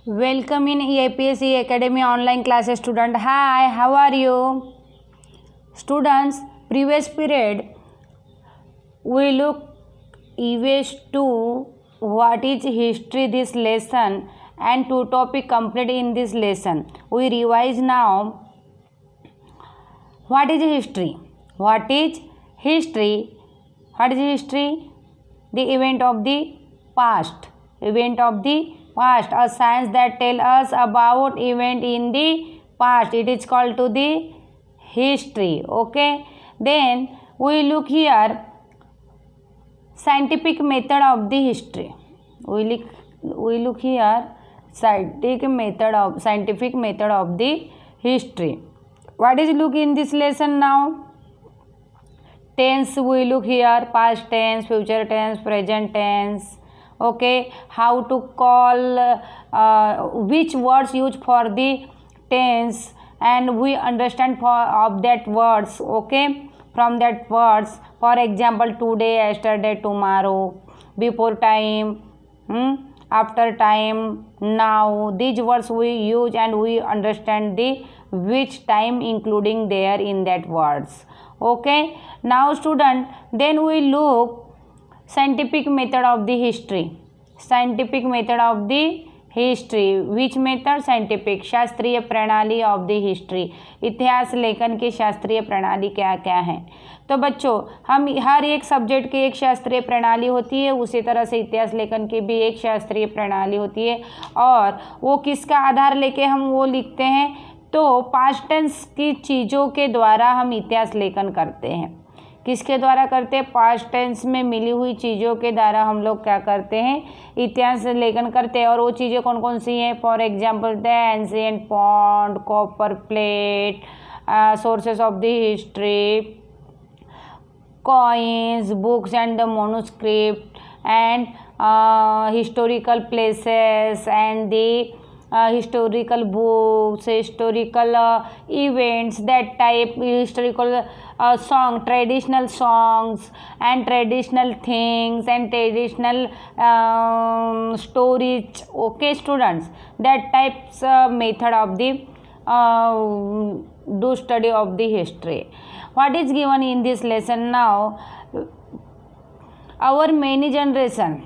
Welcome in APSC Academy online classes student. Hi, how are you? Students, previous period we look EVS 2 what is history this lesson and two topic complete in this lesson. We revise now what is history? What is history? What is history? The event of the past. Event of the past. A science that tell us about event in the past. It is called to the history. Okay. Then we look here scientific method of the history. We look here scientific method of the history. What is look in this lesson now? Tense we look here, past tense, future tense, present tense. Okay, how to call which words used for the tense, and we understand of that words. Okay, from that words, for example, today, yesterday, tomorrow, before time, after time, now. These words we use and we understand the which time including there in that words. Okay, now student, then we look scientific method of the history. Scientific method of the history. Which method? Scientific, शास्त्रीय प्रणाली of the history. इतिहास लेखन की शास्त्रीय प्रणाली क्या क्या है? तो बच्चों, हम हर एक सब्जेक्ट की एक शास्त्रीय प्रणाली होती है, उसी तरह से इतिहास लेखन की भी एक शास्त्रीय प्रणाली होती है. और वो किसका आधार लेके हम वो लिखते हैं? तो पास्ट टेंस की चीज़ों के द्वारा हम इतिहास लेखन करते हैं. किसके द्वारा करते हैं? पास्ट टेंस में मिली हुई चीज़ों के द्वारा हम लोग क्या करते हैं? इतिहास लेखन करते हैं. और वो चीज़ें कौन कौन सी हैं? For example the ancient pond, copper plate, sources of the history, coins, books and the manuscript, and historical places and the historical books, historical events, that type, historical song, traditional songs and traditional things and traditional stories. Okay students, that types method of the do study of the history. What is given in this lesson now? Our many generation,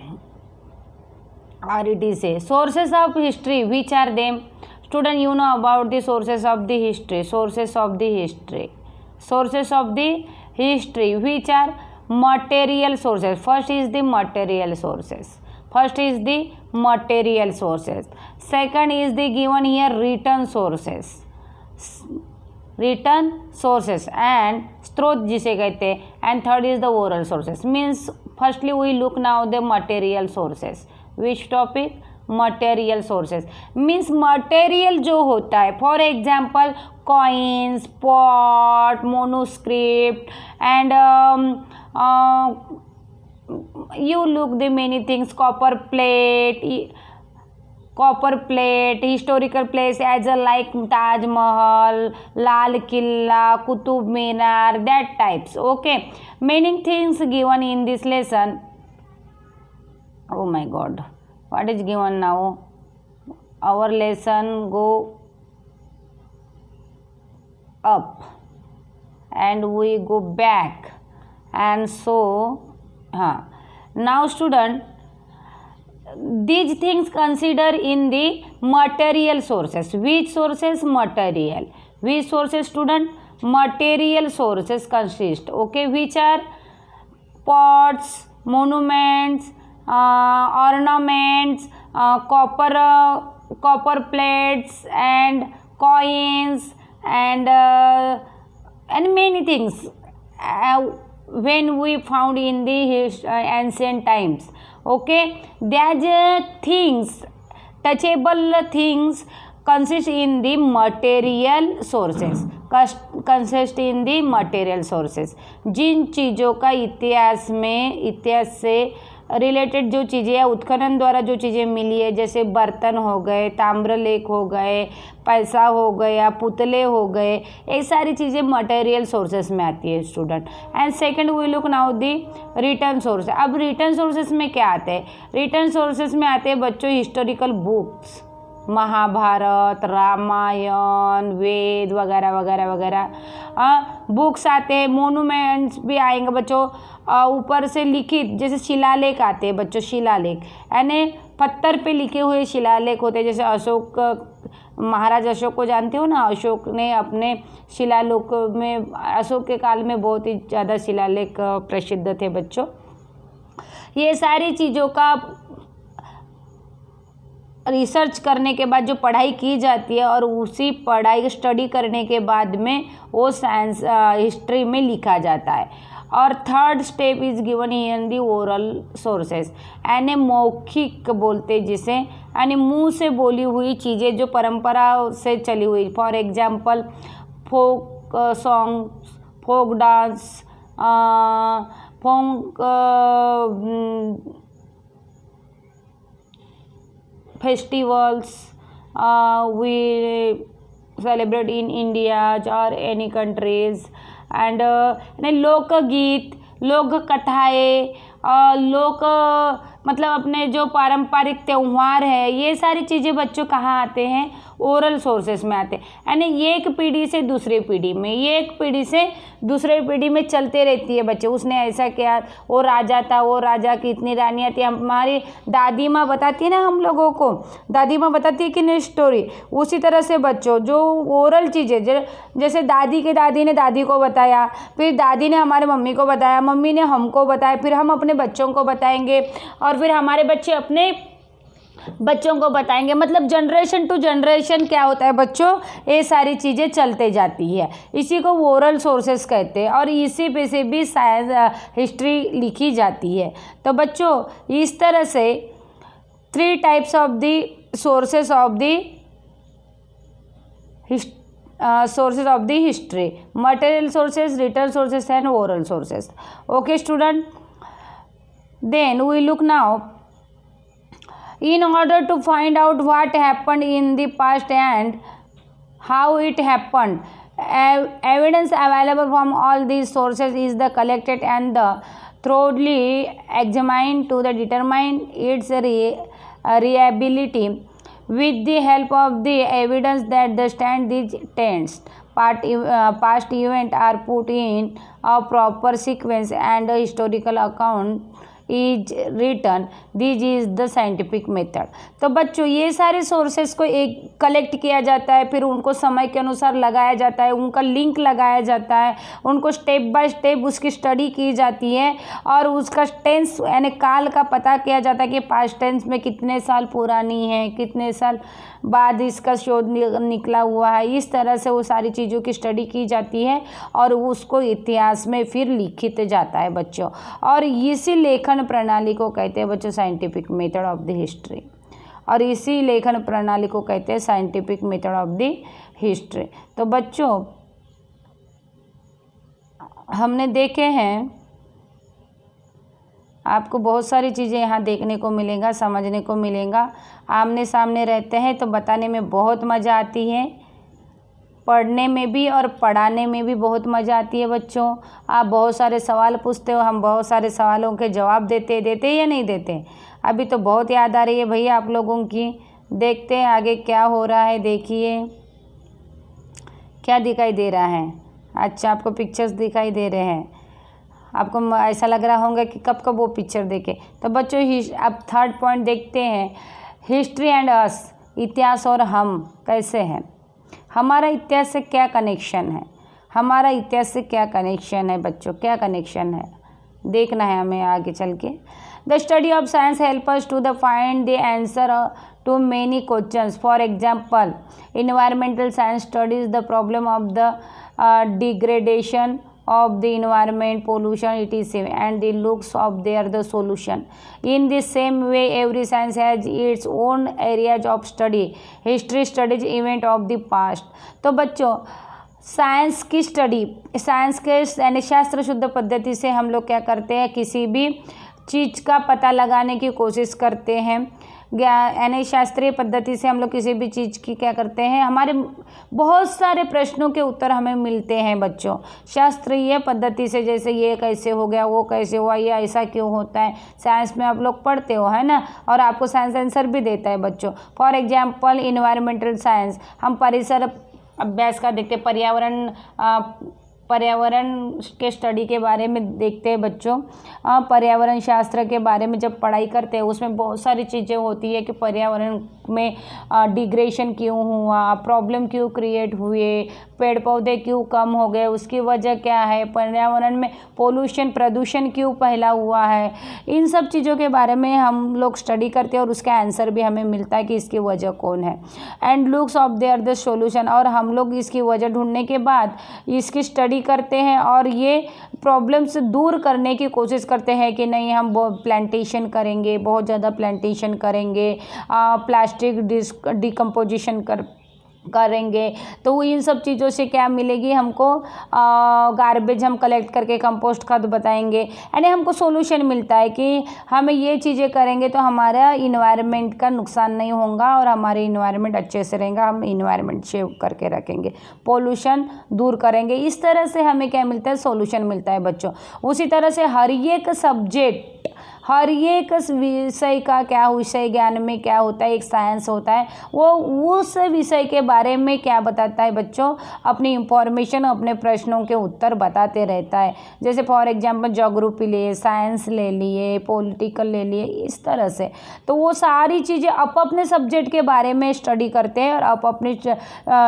or it is a sources of history. Which are them? Student, you know about the sources of the history. Sources of the history. Sources of the history. Which are material sources. First is the material sources. First is the material sources. Second is the given here written sources. Written sources and स्रोत जिसे कहते हैं. And third is the oral sources. Means firstly we look now the material sources. Which topic? Material sources. Means material जो होता है, for example coins, pot, manuscript, and you look the many things, copper plate, historical place as a like Taj Mahal, Lal Killa, Qutub Minar, that types. Okay, many things given in this lesson. Oh my god, what is given now? Our lesson go up and we go back, and so now student, these things consider in the material sources. Which sources? Material. Which sources student? Material sources consist. Okay, which are pots, monuments, ornaments, copper plates and coins, and many things when we found in the ancient times. Okay, there's things, touchable things consist in the material sources. Consist in the material sources. जिन चीज़ों का इतिहास से related जो चीज़ें हैं, उत्खनन द्वारा जो चीज़ें मिली है, जैसे बर्तन हो गए, ताम्रलेख हो गए, पैसा हो गया, पुतले हो गए, ये सारी चीज़ें मटेरियल सोर्सेस में आती है student. And second we look now the return source. अब रिटर्न सोर्सेस में क्या आते हैं? रिटर्न सोर्सेस में आते हैं बच्चों हिस्टोरिकल बुक्स. महाभारत, रामायण, वेद वगैरह वगैरह वगैरह। बुक्स आते हैं, मोनूमेंट्स भी आएंगे बच्चों, ऊपर से लिखित जैसे शिलालेख आते हैं बच्चों, शिलालेख यानी पत्थर पे लिखे हुए शिलालेख होते हैं। जैसे अशोक, महाराज अशोक को जानते हो ना, अशोक ने अपने शिलालेख में, अशोक के काल में बहुत ही ज़्यादा शिलालेख प्रसिद्ध थे बच्चों। ये सारी चीज़ों का रिसर्च करने के बाद जो पढ़ाई की जाती है और उसी पढ़ाई स्टडी करने के बाद में वो साइंस हिस्ट्री में लिखा जाता है। और third step is given in the oral sources, यानी मौखिक बोलते जिसे, यानी मुंह से बोली हुई चीज़ें जो परंपरा से चली हुई। For example folk songs, folk dance, folk festivals we celebrate in India or any countries, and लोकगीत, लोक कथाएँ, लोक मतलब अपने जो पारंपरिक त्यौहार है, ये सारी चीज़ें बच्चों कहाँ आते हैं, ओरल सोर्सेस में आते हैं। यानी एक पीढ़ी से दूसरी पीढ़ी में, ये एक पीढ़ी से दूसरे पीढ़ी में चलते रहती है बच्चे। उसने ऐसा किया, वो राजा था, वो राजा की इतनी रानियाँ थी। हमारी दादी माँ बताती है ना हम लोगों को, दादी माँ बताती है कि नहीं स्टोरी, उसी तरह से बच्चों जो ओरल चीज़ें, जैसे दादी के दादी ने दादी को बताया, फिर दादी ने हमारे मम्मी को बताया, मम्मी ने हमको बताया, फिर हम अपने बच्चों को बताएंगे, और फिर हमारे बच्चे अपने बच्चों को बताएंगे। मतलब जनरेशन टू जनरेशन क्या होता है बच्चों, ये सारी चीज़ें चलते जाती है। इसी को ओरल सोर्सेस कहते हैं, और इसी पे से भी साइंस हिस्ट्री लिखी जाती है। तो बच्चों इस तरह से 3 types of the sources of the history, material sources, written sources and oral sources. Okay student, then we look now, in order to find out what happened in the past and how it happened, evidence available from all these sources is the collected and the thoroughly examined to the determine its reliability. With the help of the evidence that the stand these tents past events are put in a proper sequence and a historical account is return, this is the scientific method. तो बच्चों ये सारे sources को एक collect किया जाता है, फिर उनको समय के अनुसार लगाया जाता है, उनका लिंक लगाया जाता है, उनको स्टेप बाय स्टेप उसकी स्टडी की जाती है, और उसका टेंस यानी काल का पता किया जाता है कि पास्ट टेंस में कितने साल पुरानी है, कितने साल बाद इसका शोध निकला हुआ है। इस तरह से वो सारी चीज़ों की स्टडी की जाती है और उसको इतिहास में फिर लिखित जाता है बच्चों। और इसी लेखन प्रणाली को कहते हैं बच्चों scientific method of the history, और इसी लेखन प्रणाली को कहते हैं scientific method of the history. तो बच्चों हमने देखे हैं, आपको बहुत सारी चीज़ें यहाँ देखने को मिलेगा, समझने को मिलेगा। आमने सामने रहते हैं तो बताने में बहुत मज़ा आती है, पढ़ने में भी और पढ़ाने में भी बहुत मज़ा आती है बच्चों। आप बहुत सारे सवाल पूछते हो, हम बहुत सारे सवालों के जवाब देते या नहीं देते। अभी तो बहुत याद आ रही है भैया आप लोगों की। देखते हैं आगे क्या हो रहा है। देखिए क्या दिखाई दे रहा है। अच्छा आपको पिक्चर्स दिखाई दे रहे हैं, आपको ऐसा लग रहा होगा कि कब कब वो पिक्चर देखे। तो बच्चों अब थर्ड पॉइंट देखते हैं, हिस्ट्री एंड अस, इतिहास और हम कैसे हैं। हमारा इतिहास से क्या कनेक्शन है, हमारा इतिहास से क्या कनेक्शन है बच्चों, क्या कनेक्शन है देखना है हमें आगे चल के। The study of science help us to the find the answer to many questions. For example environmental science studies the problem of the degradation of the environment, pollution etc, and the looks of their the solution. In the same way every science has its own areas of study. History studies event of the past. तो बच्चों science की study, science के यानी शास्त्र शुद्ध पद्धति से हम लोग क्या करते हैं, किसी भी चीज़ का पता लगाने की कोशिश करते हैं। यानी शास्त्रीय पद्धति से हम लोग किसी भी चीज़ की क्या करते हैं, हमारे बहुत सारे प्रश्नों के उत्तर हमें मिलते हैं बच्चों शास्त्रीय पद्धति से। जैसे ये कैसे हो गया, वो कैसे हुआ, ये ऐसा क्यों होता है, साइंस में आप लोग पढ़ते हो, है ना, और आपको साइंस आंसर भी देता है बच्चों। फॉर एग्जाम्पल इन्वायरमेंटल साइंस, हम परिसर अभ्यास का देखते, पर्यावरण के स्टडी के बारे में देखते हैं बच्चों। पर्यावरण शास्त्र के बारे में जब पढ़ाई करते हैं उसमें बहुत सारी चीज़ें होती है कि पर्यावरण में डिग्रेडेशन क्यों हुआ, प्रॉब्लम क्यों क्रिएट हुए, पेड़ पौधे क्यों कम हो गए, उसकी वजह क्या है, पर्यावरण में पोल्यूशन प्रदूषण क्यों फैला हुआ है। इन सब चीज़ों के बारे में हम लोग स्टडी करते हैं और उसका आंसर भी हमें मिलता है कि इसकी वजह कौन है। And looks of their the solution, और हम लोग इसकी वजह ढूंढने के बाद इसकी स्टडी करते हैं और ये प्रॉब्लम्स दूर करने की कोशिश करते हैं कि नहीं हम प्लांटेशन करेंगे, बहुत ज़्यादा प्लांटेशन करेंगे, प्लास्टिक डिकम्पोजिशन करेंगे, तो इन सब चीज़ों से क्या मिलेगी हमको, गार्बेज हम कलेक्ट करके कंपोस्ट खाद बताएंगे, यानी हमको सॉल्यूशन मिलता है कि हमें ये चीज़ें करेंगे तो हमारा इन्वायरमेंट का नुकसान नहीं होगा और हमारे इन्वायरमेंट अच्छे से रहेगा, हम इन्वायरमेंट सेव करके रखेंगे, पोल्यूशन दूर करेंगे। इस तरह से हमें क्या मिलता है, सॉल्यूशन मिलता है बच्चों। उसी तरह से हर एक सब्जेक्ट, हर एक विषय का क्या विषय ज्ञान में क्या होता है, एक साइंस होता है, वो उस विषय के बारे में क्या बताता है बच्चों, अपनी इंफॉर्मेशन, अपने प्रश्नों के उत्तर बताते रहता है। जैसे फॉर एग्जांपल ज्योग्राफी लिए, साइंस ले लिए, पॉलिटिकल ले लिए, इस तरह से। तो वो सारी चीज़ें अपने सब्जेक्ट के बारे में स्टडी करते हैं और अपने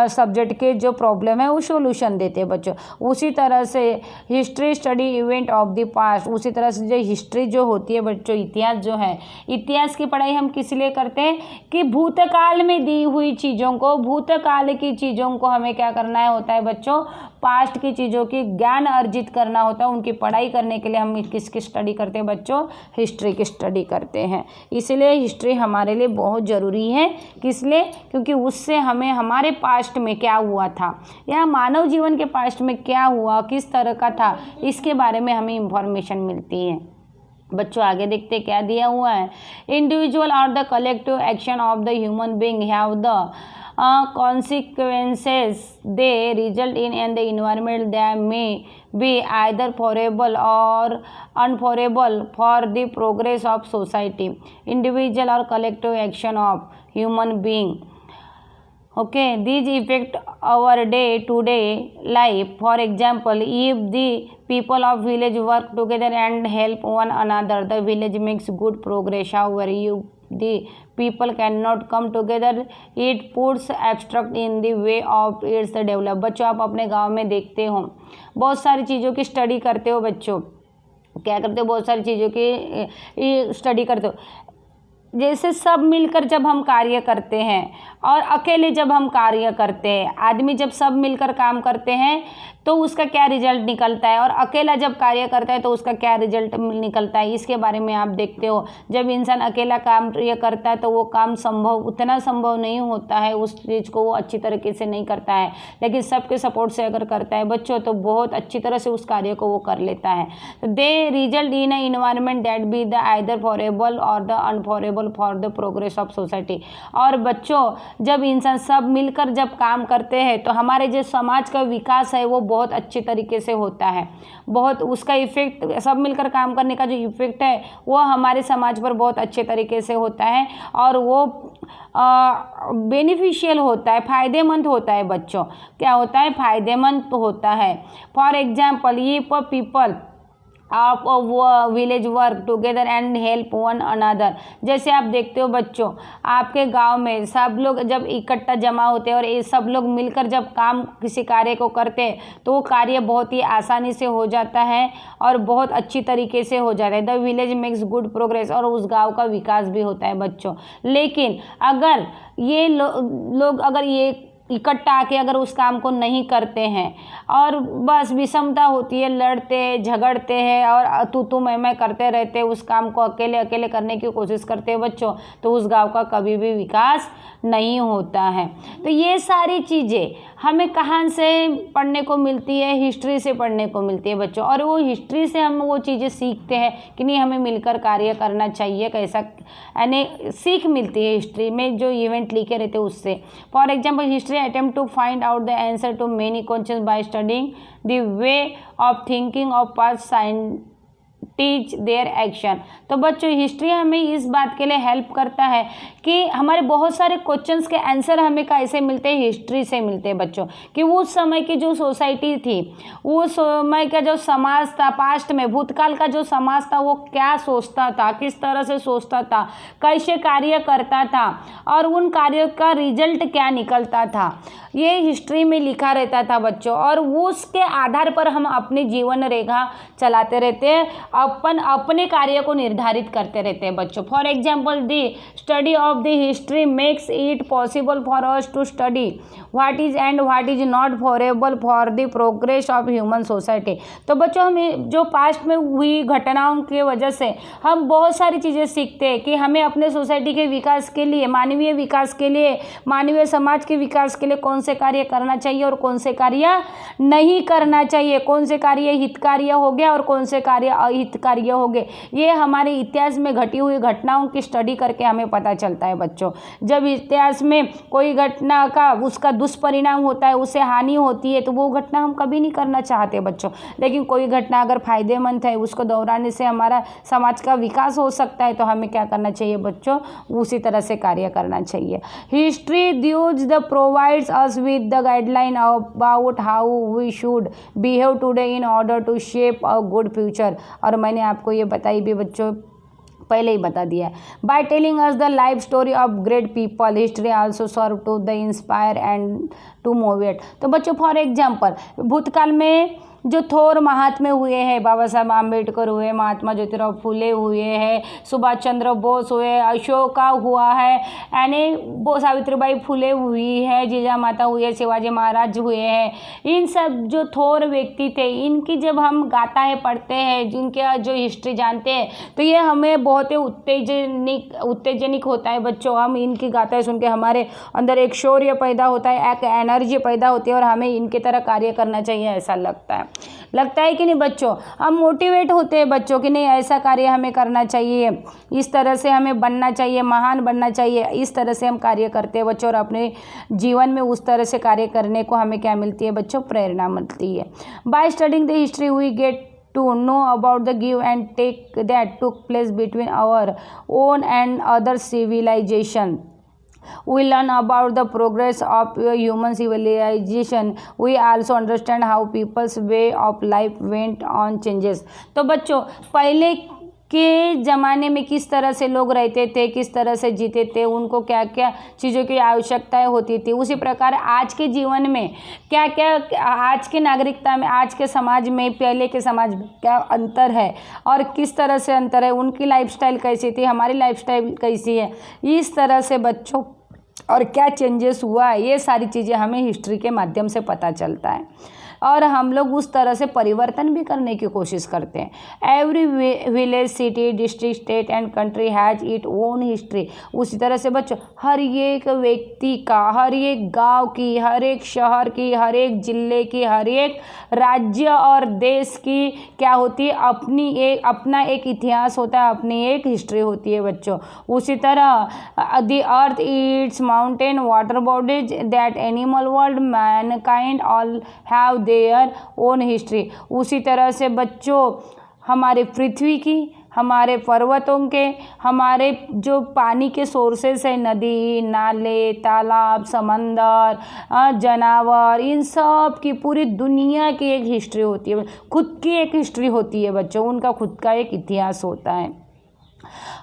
सब्जेक्ट के जो प्रॉब्लम है वो सोल्यूशन देते हैं बच्चों। उसी तरह से history study event of the past, उसी तरह से जो हिस्ट्री जो होती है बच्चों, इतिहास जो है, इतिहास की पढ़ाई हम किस लिए करते हैं कि भूतकाल में दी हुई चीज़ों को, भूतकाल की चीज़ों को हमें क्या करना है होता है बच्चों, पास्ट की चीज़ों की ज्ञान अर्जित करना होता है। उनकी पढ़ाई करने के लिए हम किसकी स्टडी करते हैं बच्चों, हिस्ट्री की स्टडी करते हैं। इसलिए हिस्ट्री हमारे लिए बहुत ज़रूरी है। किस लिए, क्योंकि उससे हमें हमारे पास्ट में क्या हुआ था या मानव जीवन के पास्ट में क्या हुआ, किस तरह का था, इसके बारे में हमें इंफॉर्मेशन मिलती है बच्चों। आगे देखते क्या दिया हुआ है, इंडिविजुअल और the collective action of the human being have the consequences they result in and the environment that may be either favorable or unfavorable for the progress of society. Individual or collective action of human being, okay, these affect our day to day life. For example, if the people of village work together and help one another, the village makes good progress. However, the people cannot come together, it puts obstacle in the way of its develop. बच्चों आप अपने गांव में देखते हो, बहुत सारी चीज़ों की स्टडी करते हो बच्चों, क्या करते हो, बहुत सारी चीज़ों की स्टडी करते हो। जैसे सब मिलकर जब हम कार्य करते हैं और अकेले जब हम कार्य करते हैं, आदमी जब सब मिलकर काम करते हैं तो उसका क्या रिजल्ट निकलता है, और अकेला जब कार्य करता है तो उसका क्या रिजल्ट निकलता है, इसके बारे में आप देखते हो। जब इंसान अकेला कार्य करता है तो वो काम उतना संभव नहीं होता है, उस चीज़ को वो अच्छी तरीके से नहीं करता है, लेकिन सबके सपोर्ट से अगर करता है बच्चों तो बहुत अच्छी तरह से उस कार्य को वो कर लेता है। They result in a environment that be the either favourable or the unfavourable for the progress of society. और बच्चों जब इंसान सब मिलकर जब काम करते हैं तो हमारे जो समाज का विकास है वो बहुत अच्छे तरीके से होता है, बहुत उसका इफेक्ट, सब मिलकर काम करने का जो इफेक्ट है वो हमारे समाज पर बहुत अच्छे तरीके से होता है और वो बेनिफिशियल होता है, फ़ायदेमंद होता है बच्चों। क्या होता है, फ़ायदेमंद होता है। फॉर एग्जाम्पल, ये पीपल आप village work together and help one another. जैसे आप देखते हो बच्चों, आपके गांव में सब लोग जब इकट्ठा जमा होते हैं और ये सब लोग मिलकर जब काम किसी कार्य को करते हैं तो वो कार्य बहुत ही आसानी से हो जाता है और बहुत अच्छी तरीके से हो जाता है। The village makes good progress, और उस गाँव का विकास भी होता है बच्चों। लेकिन अगर ये लोग अगर ये इकट्ठा आके अगर उस काम को नहीं करते हैं और बस विषमता होती है, लड़ते झगड़ते हैं और तू मैं करते रहते हैं, उस काम को अकेले अकेले करने की कोशिश करते हैं बच्चों, तो उस गांव का कभी भी विकास नहीं होता है। तो ये सारी चीज़ें हमें कहाँ से पढ़ने को मिलती है, हिस्ट्री से पढ़ने को मिलती है बच्चों। और वो हिस्ट्री से हम वो चीज़ें सीखते हैं कि नहीं हमें मिलकर कार्य करना चाहिए, कैसा यानी सीख मिलती है हिस्ट्री में जो इवेंट लिखे रहते हैं उससे। For example history attempt to find out the answer to many questions by studying the way of thinking of past scientist teach their action. तो बच्चों हिस्ट्री हमें इस बात के लिए हेल्प करता है कि हमारे बहुत सारे क्वेश्चंस के आंसर हमें कैसे मिलते हैं, हिस्ट्री से मिलते हैं बच्चों। कि उस समय की जो सोसाइटी थी, उस समय का जो समाज था, पास्ट में भूतकाल का जो समाज था वो क्या सोचता था, किस तरह से सोचता था, कैसे कार्य करता था और उन कार्यों का रिजल्ट क्या निकलता था, ये हिस्ट्री में लिखा रहता था बच्चों। और उसके आधार पर हम अपनी जीवन रेखा चलाते रहते हैं, अपने कार्य को निर्धारित करते रहते हैं बच्चों। For example the study of the history makes it possible for us to study what is and what is not favourable for the progress of human society. तो बच्चों हमें जो पास्ट में हुई घटनाओं की वजह से हम बहुत सारी चीज़ें सीखते हैं कि हमें अपने सोसाइटी के विकास के लिए, मानवीय विकास के लिए, मानवीय समाज के विकास के लिए कौन से कार्य करना चाहिए और कौन से कार्य नहीं करना चाहिए, कौन से कार्य हित कार्य हो गया और कौन से कार्य अहित कार्य हो गए। ये हमारे इतिहास में घटी हुई घटनाओं की स्टडी करके हमें पता चलता है बच्चों। जब इतिहास में कोई घटना का उसका दुष्परिणाम होता है, उससे हानि होती है, तो वो घटना हम कभी नहीं करना चाहते बच्चों। लेकिन कोई घटना अगर फायदेमंद है, उसको दोहराने से हमारा समाज का विकास हो सकता है, तो हमें क्या करना चाहिए बच्चों, उसी तरह से कार्य करना चाहिए। History does the provides us with the guideline about how we should behave today in order to shape a good future. और मैंने आपको ये बताई भी बच्चों, पहले ही बता दिया है। By telling us the life story of great people history also serve to the inspire and to motivate. तो बच्चों फॉर एग्जाम्पल भूतकाल में जो थोर महात्मे हुए हैं, बाबा साहब आम्बेडकर हुए, महात्मा ज्योतिराव फुले हुए हैं, सुभाष चंद्र बोस हुए, अशोका हुआ है, यानी सावित्रीबाई फुले हुई है, जीजा माता हुई है, शिवाजी महाराज हुए हैं। इन सब जो थोर व्यक्ति थे, इनकी जब हम गाथाएं पढ़ते हैं, जिनके जो हिस्ट्री जानते हैं, तो ये हमें बहुत ही उत्तेजनिक होता है बच्चों। हम इनकी गाथाएं सुन के हमारे अंदर एक शौर्य पैदा होता है, एक एनर्जी पैदा होती है और हमें इनकी तरह कार्य करना चाहिए ऐसा लगता है कि नहीं बच्चों। हम मोटिवेट होते हैं बच्चों कि नहीं ऐसा कार्य हमें करना चाहिए, इस तरह से हमें बनना चाहिए, महान बनना चाहिए, इस तरह से हम कार्य करते हैं बच्चों। और अपने जीवन में उस तरह से कार्य करने को हमें क्या मिलती है बच्चों, प्रेरणा मिलती है। By studying the history we get to know about the give and take that took place between our own and other civilization. We learn about the progress of human civilization. We also understand how people's way of life went on changes. तो बच्चों पहले के ज़माने में किस तरह से लोग रहते थे, किस तरह से जीते थे, उनको क्या क्या चीज़ों की आवश्यकताएं होती थी, उसी प्रकार आज के जीवन में क्या क्या, आज के नागरिकता में, आज के समाज में पहले के समाज में क्या अंतर है और किस तरह से अंतर है, उनकी लाइफस्टाइल कैसी थी, हमारी लाइफस्टाइल कैसी है, इस तरह से बच्चों और क्या चेंजेस हुआ है, ये सारी चीज़ें हमें हिस्ट्री के माध्यम से पता चलता है। और हम लोग उस तरह से परिवर्तन भी करने की कोशिश करते हैं। Every village, city, district, state and country has it own history. उसी तरह से बच्चों हर एक व्यक्ति का, हर एक गांव की, हर एक शहर की, हर एक जिले की, हर एक राज्य और देश की क्या होती है, अपना एक इतिहास होता है, अपनी एक हिस्ट्री होती है बच्चों। उसी तरह the earth, it's mountain, water bodies, that animal world, Mankind all have their own history. उसी तरह से बच्चों हमारे पृथ्वी की, हमारे पर्वतों के, हमारे जो पानी के सोर्सेस है, नदी, नाले, तालाब, समंदर, जानवर, इन सब की पूरी दुनिया की एक हिस्ट्री होती है, खुद की एक हिस्ट्री होती है बच्चों, उनका खुद का एक इतिहास होता है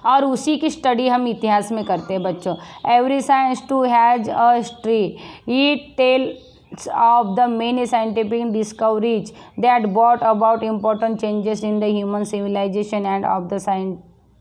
और उसी की स्टडी हम इतिहास में करते हैं बच्चों। Every science too has a history, it tell of the many scientific discoveries that brought about important changes in the human civilization and of the science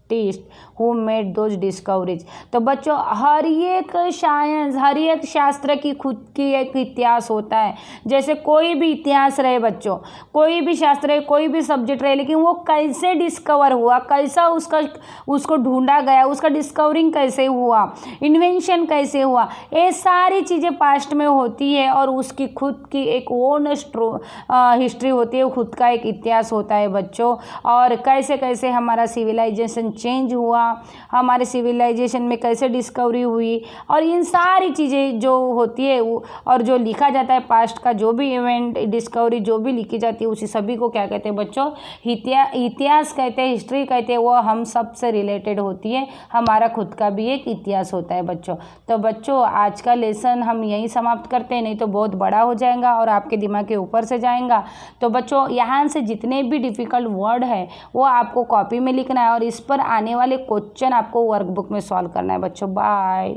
scientist who made those discoveries. तो बच्चों हर एक science, हर एक शास्त्र की खुद की एक इतिहास होता है। जैसे कोई भी इतिहास रहे बच्चों, कोई भी शास्त्र रहे, कोई भी सब्जेक्ट रहे, लेकिन वो कैसे डिस्कवर हुआ, कैसा उसको ढूंढा गया, उसका डिस्कवरिंग कैसे हुआ, इन्वेंशन कैसे हुआ, ये सारी चीज़ें पास्ट में होती है और उसकी खुद की एक ओन हिस्ट्री होती है, खुद का एक इतिहास होता है बच्चों। और कैसे कैसे हमारा सिविलाइजेशन चेंज हुआ, हमारे सिविलाइजेशन में कैसे डिस्कवरी हुई, और इन सारी चीज़ें जो होती है और जो लिखा जाता है पास्ट का जो भी इवेंट डिस्कवरी जो भी लिखी जाती है, उसी सभी को क्या कहते हैं बच्चों, इतिहास कहते हैं, हिस्ट्री कहते हैं। वो हम सब से रिलेटेड होती है, हमारा खुद का भी एक इतिहास होता है बच्चों। तो बच्चों आज का लेसन हम यहीं समाप्त करते हैं, नहीं तो बहुत बड़ा हो जाएगा और आपके दिमाग के ऊपर से जाएगा। तो बच्चों यहाँ से जितने भी डिफ़िकल्ट वर्ड है वो आपको कॉपी में लिखना है और इस पर आने वाले क्वेश्चन आपको वर्कबुक में सॉल्व करना है बच्चों। बाय।